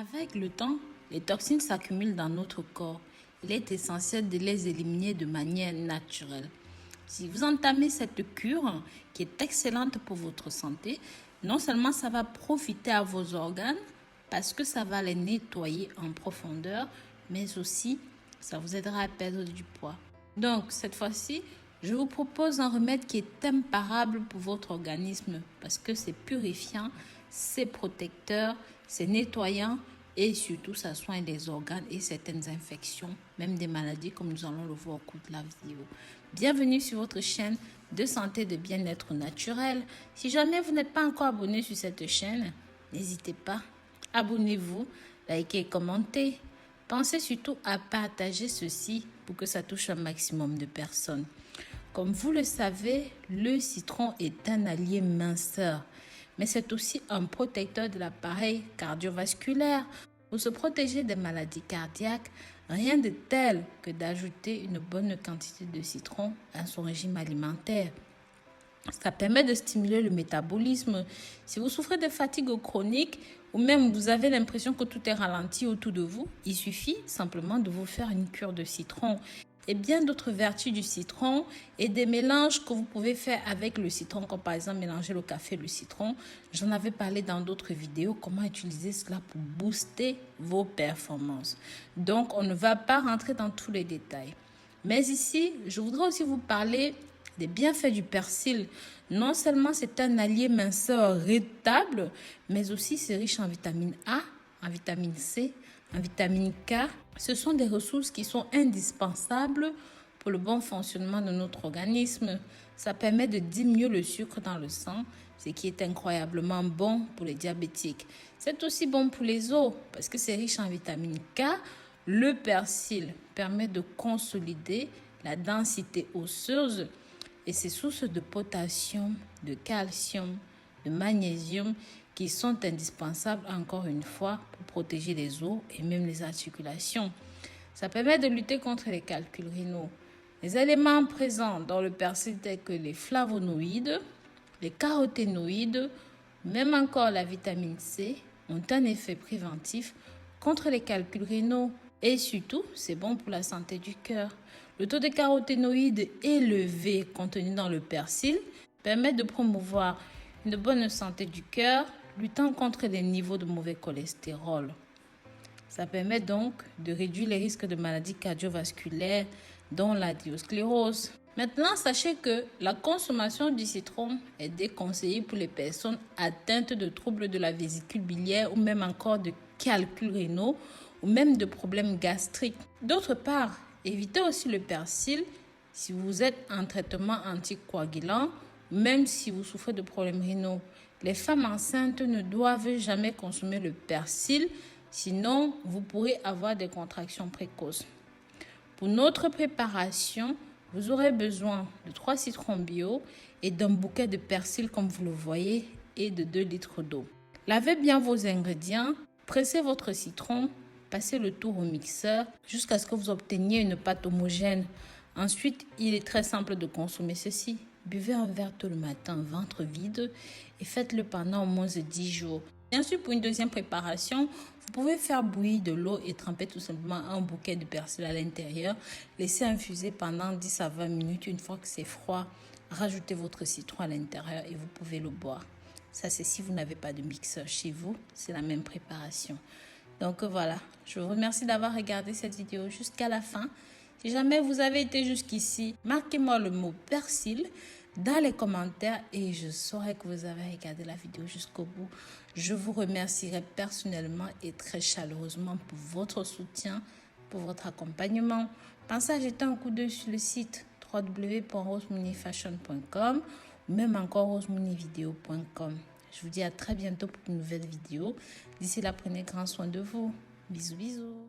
Avec le temps, les toxines s'accumulent dans notre corps. Il est essentiel de les éliminer de manière naturelle. Si vous entamez cette cure, qui est excellente pour votre santé, non seulement ça va profiter à vos organes, parce que ça va les nettoyer en profondeur, mais aussi ça vous aidera à perdre du poids. Donc, cette fois-ci, je vous propose un remède qui est imparable pour votre organisme parce que c'est purifiant, c'est protecteur, c'est nettoyant et surtout ça soigne les organes et certaines infections, même des maladies comme nous allons le voir au cours de la vidéo. Bienvenue sur votre chaîne de santé et de bien-être naturel. Si jamais vous n'êtes pas encore abonné sur cette chaîne, n'hésitez pas, abonnez-vous, likez et commentez. Pensez surtout à partager ceci pour que ça touche un maximum de personnes. Comme vous le savez, le citron est un allié minceur, mais c'est aussi un protecteur de l'appareil cardiovasculaire. Pour se protéger des maladies cardiaques, rien de tel que d'ajouter une bonne quantité de citron à son régime alimentaire. Ça permet de stimuler le métabolisme. Si vous souffrez de fatigue chronique ou même vous avez l'impression que tout est ralenti autour de vous, il suffit simplement de vous faire une cure de citron. Et bien d'autres vertus du citron et des mélanges que vous pouvez faire avec le citron, comme par exemple mélanger le café et le citron. J'en avais parlé dans d'autres vidéos, comment utiliser cela pour booster vos performances. Donc, on ne va pas rentrer dans tous les détails. Mais ici, je voudrais aussi vous parler des bienfaits du persil. Non seulement c'est un allié minceur rentable, mais aussi c'est riche en vitamine A, en vitamine C, en vitamine K. Ce sont des ressources qui sont indispensables pour le bon fonctionnement de notre organisme. Ça permet de diminuer le sucre dans le sang, ce qui est incroyablement bon pour les diabétiques. C'est aussi bon pour les os parce que c'est riche en vitamine K. Le persil permet de consolider la densité osseuse et ses sources de potassium, de calcium, de magnésium qui sont indispensables encore une fois pour protéger les os et même les articulations. Ça permet de lutter contre les calculs rénaux. Les éléments présents dans le persil tels que les flavonoïdes, les caroténoïdes, même encore la vitamine C ont un effet préventif contre les calculs rénaux. Et surtout, c'est bon pour la santé du cœur. Le taux de caroténoïdes élevé contenu dans le persil permet de promouvoir une bonne santé du cœur, luttant contre les niveaux de mauvais cholestérol. Ça permet donc de réduire les risques de maladies cardiovasculaires, dont la diosclérose. Maintenant, sachez que la consommation du citron est déconseillée pour les personnes atteintes de troubles de la vésicule biliaire ou même encore de calculs rénaux ou même de problèmes gastriques. D'autre part, évitez aussi le persil si vous êtes en traitement anticoagulant, même si vous souffrez de problèmes rénaux. Les femmes enceintes ne doivent jamais consommer le persil, sinon vous pourrez avoir des contractions précoces. Pour notre préparation, vous aurez besoin de 3 citrons bio et d'un bouquet de persil comme vous le voyez et de 2 litres d'eau. Lavez bien vos ingrédients, pressez votre citron, passez le tour au mixeur jusqu'à ce que vous obteniez une pâte homogène. Ensuite, il est très simple de consommer ceci. Buvez un verre tôt le matin, ventre vide et faites-le pendant au moins 10 jours. Bien sûr, pour une deuxième préparation, vous pouvez faire bouillir de l'eau et tremper tout simplement un bouquet de persil à l'intérieur. Laissez infuser pendant 10 à 20 minutes. Une fois que c'est froid, rajoutez votre citron à l'intérieur et vous pouvez le boire. Ça, c'est si vous n'avez pas de mixeur chez vous, c'est la même préparation. Donc voilà, je vous remercie d'avoir regardé cette vidéo jusqu'à la fin. Si jamais vous avez été jusqu'ici, marquez-moi le mot persil dans les commentaires et je saurai que vous avez regardé la vidéo jusqu'au bout. Je vous remercierai personnellement et très chaleureusement pour votre soutien, pour votre accompagnement. Pensez à jeter un coup d'œil sur le site www.rosemooneyfashion.com ou même encore rosemooneyvideo.com. Je vous dis à très bientôt pour une nouvelle vidéo. D'ici là, prenez grand soin de vous. Bisous, bisous.